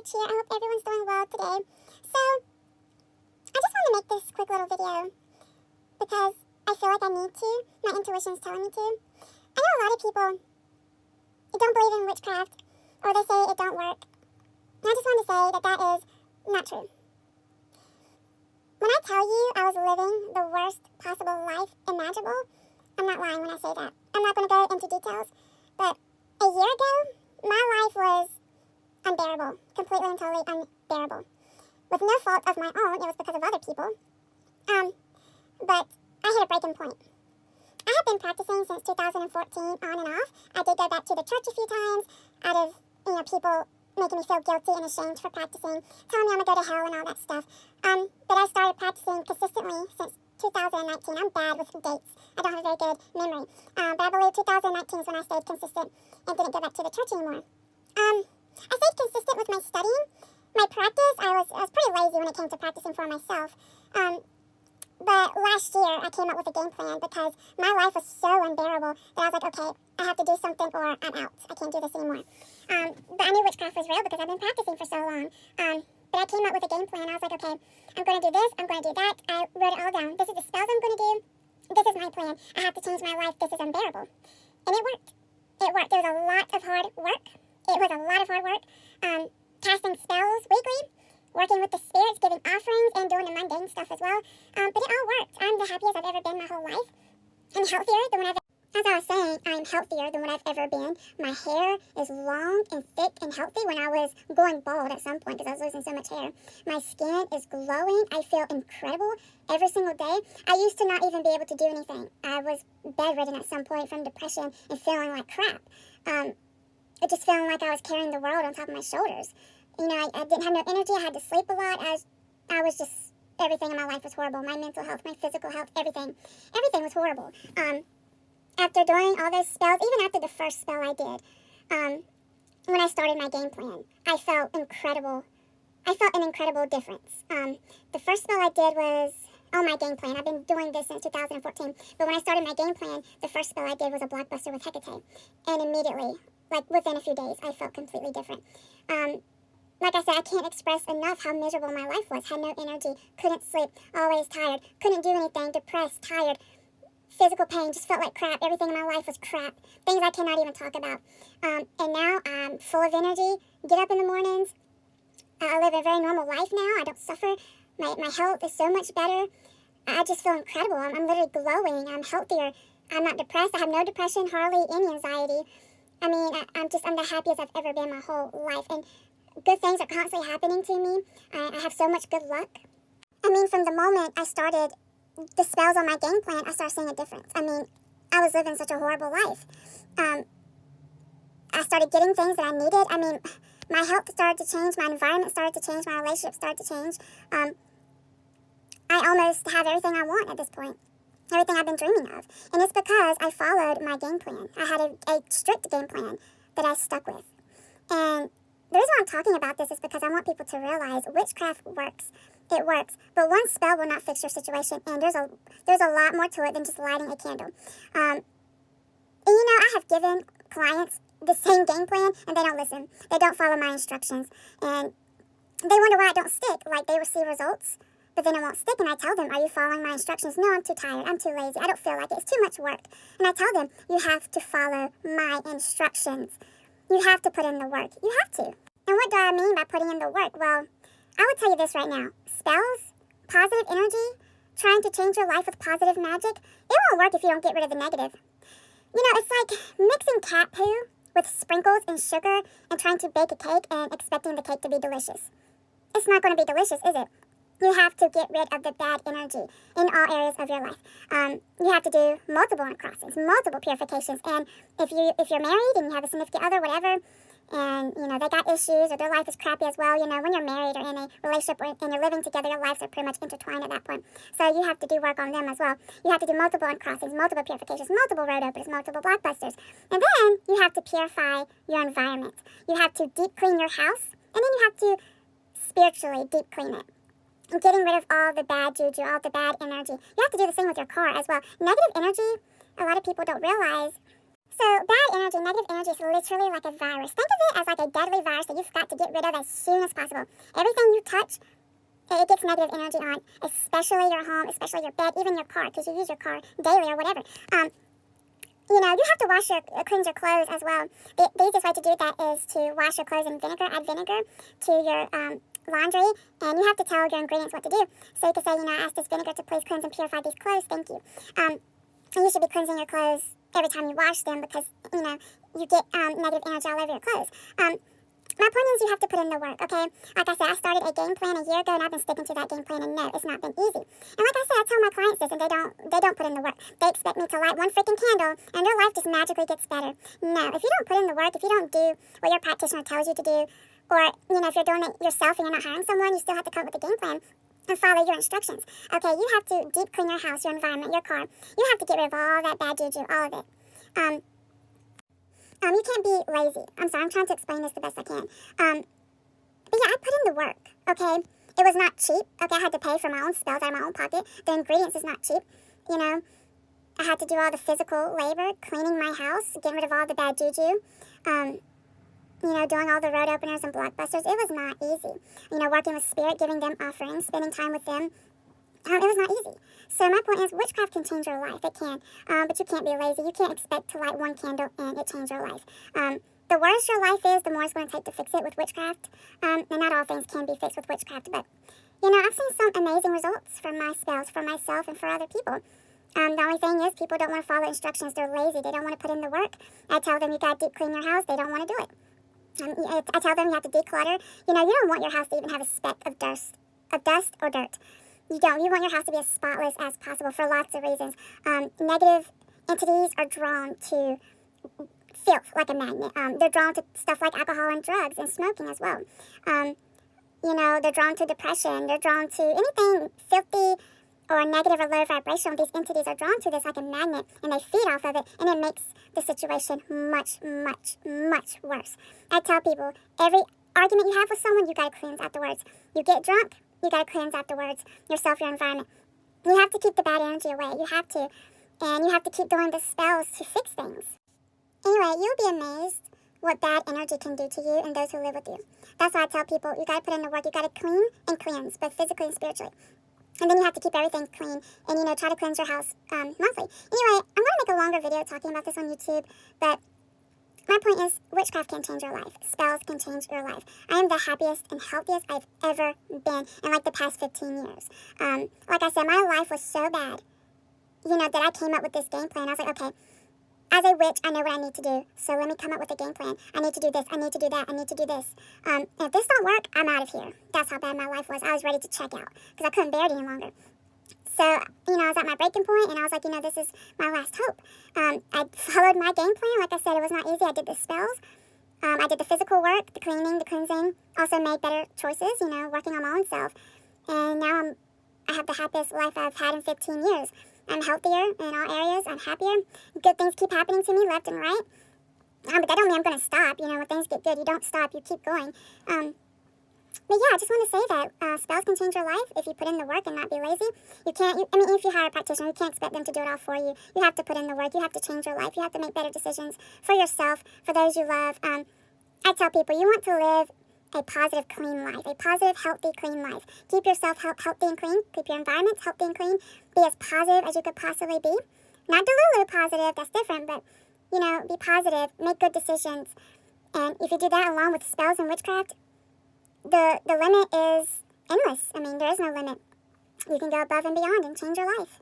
much here. I hope everyone's doing well today. So, I just want to make this quick little video because I feel like I need to. My intuition's telling me to. I know a lot of people don't believe in witchcraft, or they say it don't work. And I just want to say that that is not true. When I tell you I was living the worst possible life imaginable, I'm not lying when I say that. I'm not going to go into details, but a year ago, my life was unbearable, completely and totally unbearable. With no fault of my own, it was because of other people. But I hit a breaking point. I have been practicing since 2014 on and off. I did go back to the church a few times out of, people making me feel guilty and ashamed for practicing, telling me I'm going to go to hell and all that stuff. But I started practicing consistently since 2019. I'm bad with dates. I don't have a very good memory. But I believe 2019 is when I stayed consistent and didn't go back to the church anymore. I stayed consistent with my studying. My practice, I was pretty lazy when it came to practicing for myself. But last year, I came up with a game plan because my life was so unbearable that I was like, okay, I have to do something or I'm out. I can't do this anymore. But I knew witchcraft was real because I've been practicing for so long. But I came up with a game plan. I was like, okay, I'm going to do this, I'm going to do that. I wrote it all down. This is the spells I'm going to do. This is my plan. I have to change my life. This is unbearable. And it worked. It worked. It was a lot of hard work. It was a lot of hard work. Casting spells weekly, working with the spirits, giving offerings, and doing the mundane stuff as well. But it all worked. I'm the happiest I've ever been my whole life. I'm healthier than when as I was saying, I'm healthier than what I've ever been. My hair is long and thick and healthy when I was going bald at some point because I was losing so much hair. My skin is glowing. I feel incredible every single day. I used to not even be able to do anything. I was bedridden at some point from depression and feeling like crap. It just feeling like I was carrying the world on top of my shoulders. I didn't have no energy. I had to sleep a lot. I was just, everything in my life was horrible. My mental health, my physical health, everything was horrible. After doing all those spells, even after the first spell I did, when I started my game plan, I felt incredible. I felt an incredible difference. The first spell I did was, my game plan. I've been doing this since 2014. But when I started my game plan, the first spell I did was a blockbuster with Hecate. And immediately, within a few days, I felt completely different. Like I said, I can't express enough how miserable my life was. Had no energy, couldn't sleep, always tired, couldn't do anything, depressed, tired, physical pain, just felt like crap. Everything in my life was crap. Things I cannot even talk about. And now I'm full of energy, get up in the mornings. I live a very normal life now. I don't suffer. My health is so much better. I just feel incredible. I'm literally glowing. I'm healthier. I'm not depressed. I have no depression, hardly any anxiety. I'm the happiest I've ever been my whole life. And good things are constantly happening to me. I have so much good luck. From the moment I started the spells on my game plan, I started seeing a difference. I was living such a horrible life. I started getting things that I needed. My health started to change. My environment started to change. My relationship started to change. I almost have everything I want at this point. Everything I've been dreaming of. And it's because I followed my game plan. I had a strict game plan that I stuck with. And the reason I'm talking about this is because I want people to realize witchcraft works. It works. But one spell will not fix your situation. And there's a lot more to it than just lighting a candle. And I have given clients the same game plan and they don't listen. They don't follow my instructions. And they wonder why it don't stick. They receive results, but then it won't stick. And I tell them, are you following my instructions? No, I'm too tired. I'm too lazy. I don't feel like it. It's too much work. And I tell them, you have to follow my instructions. You have to put in the work. You have to. And what do I mean by putting in the work? Well, I would tell you this right now. Spells, positive energy, trying to change your life with positive magic, it won't work if you don't get rid of the negative. It's like mixing cat poo with sprinkles and sugar and trying to bake a cake and expecting the cake to be delicious. It's not going to be delicious, is it? You have to get rid of the bad energy in all areas of your life. You have to do multiple uncrossings, multiple purifications. And if you're married and you have a significant other, whatever, and, they got issues or their life is crappy as well, when you're married or in a relationship and you're living together, your lives are pretty much intertwined at that point. So you have to do work on them as well. You have to do multiple uncrossings, multiple purifications, multiple road openers, multiple blockbusters. And then you have to purify your environment. You have to deep clean your house, and then you have to spiritually deep clean it. Getting rid of all the bad juju, all the bad energy. You have to do the same with your car as well. Negative energy, a lot of people don't realize. So bad energy, negative energy is literally like a virus. Think of it as like a deadly virus that you've got to get rid of as soon as possible. Everything you touch, it gets negative energy on, especially your home, especially your bed, even your car, because you use your car daily or whatever. You know, you have to cleanse your clothes as well. The easiest way to do that is to wash your clothes in vinegar, add vinegar to your laundry, and you have to tell your ingredients what to do. So you can say, you know, I ask this vinegar to please cleanse and purify these clothes, thank you. And you should be cleansing your clothes every time you wash them because, you know, you get negative energy all over your clothes. My point is you have to put in the work, okay? Like I said, I started a game plan a year ago, and I've been sticking to that game plan, and no, it's not been easy. And like I said, I tell my clients this, and they don't put in the work. They expect me to light one freaking candle, and their life just magically gets better. No, if you don't put in the work, if you don't do what your practitioner tells you to do, or, you know, if you're doing it yourself and you're not hiring someone, you still have to come up with a game plan and follow your instructions. Okay, you have to deep clean your house, your environment, your car. You have to get rid of all that bad juju, all of it. You can't be lazy. I'm sorry, I'm trying to explain this the best I can. But yeah, I put in the work, okay? It was not cheap. Okay, I had to pay for my own spells out of my own pocket. The ingredients is not cheap, you know. I had to do all the physical labor, cleaning my house, getting rid of all the bad juju, you know, doing all the road openers and blockbusters. It was not easy. You know, working with spirit, giving them offerings, spending time with them. It was not easy. So my point is, witchcraft can change your life. It can. But you can't be lazy. You can't expect to light one candle and it change your life. The worse your life is, the more it's going to take to fix it with witchcraft. And not all things can be fixed with witchcraft. But, you know, I've seen some amazing results from my spells, for myself and for other people. The only thing is, people don't want to follow instructions. They're lazy. They don't want to put in the work. I tell them you got to deep clean your house. They don't want to do it. I tell them you have to declutter. You know, you don't want your house to even have a speck of dust or dirt. You don't. You want your house to be as spotless as possible for lots of reasons. Negative entities are drawn to filth like a magnet. They're drawn to stuff like alcohol and drugs and smoking as well. You know, they're drawn to depression. They're drawn to anything filthy or negative or low vibrational. These entities are drawn to this like a magnet, and they feed off of it, and it makes the situation much, much, much worse. I tell people, every argument you have with someone, you got to cleanse afterwards. You get drunk, you got to cleanse afterwards. Yourself, your environment. You have to keep the bad energy away. You have to. And you have to keep doing the spells to fix things. Anyway, you'll be amazed what bad energy can do to you and those who live with you. That's why I tell people, you got to put in the work. You got to clean and cleanse, both physically and spiritually. And then you have to keep everything clean and, you know, try to cleanse your house monthly. Anyway, I'm going to make a longer video talking about this on YouTube, but my point is, witchcraft can change your life. Spells can change your life. I am the happiest and healthiest I've ever been in, like, the past 15 years. Like I said, my life was so bad, you know, that I came up with this game plan. I was like, okay, as a witch, I know what I need to do, so let me come up with a game plan. I need to do this, I need to do that, I need to do this. If this don't work, I'm out of here. That's how bad my life was. I was ready to check out, because I couldn't bear it any longer. So, you know, I was at my breaking point, and I was like, you know, this is my last hope. I followed my game plan. Like I said, it was not easy. I did the spells. I did the physical work, the cleaning, the cleansing. Also made better choices, you know, working on my own self. And now I have the happiest life I've had in 15 years. I'm healthier in all areas. I'm happier. Good things keep happening to me left and right. But that don't mean I'm going to stop. You know, when things get good, you don't stop. You keep going. But yeah, I just want to say that spells can change your life if you put in the work and not be lazy. You can't, I mean, if you hire a practitioner, you can't expect them to do it all for you. You have to put in the work. You have to change your life. You have to make better decisions for yourself, for those you love. I tell people, you want to live a positive, clean life, a positive, healthy, clean life. Keep yourself healthy and clean. Keep your environment healthy and clean. Be as positive as you could possibly be. Not delulu positive, that's different, but, you know, be positive, make good decisions. And if you do that along with spells and witchcraft, the limit is endless. I mean, there is no limit. You can go above and beyond and change your life.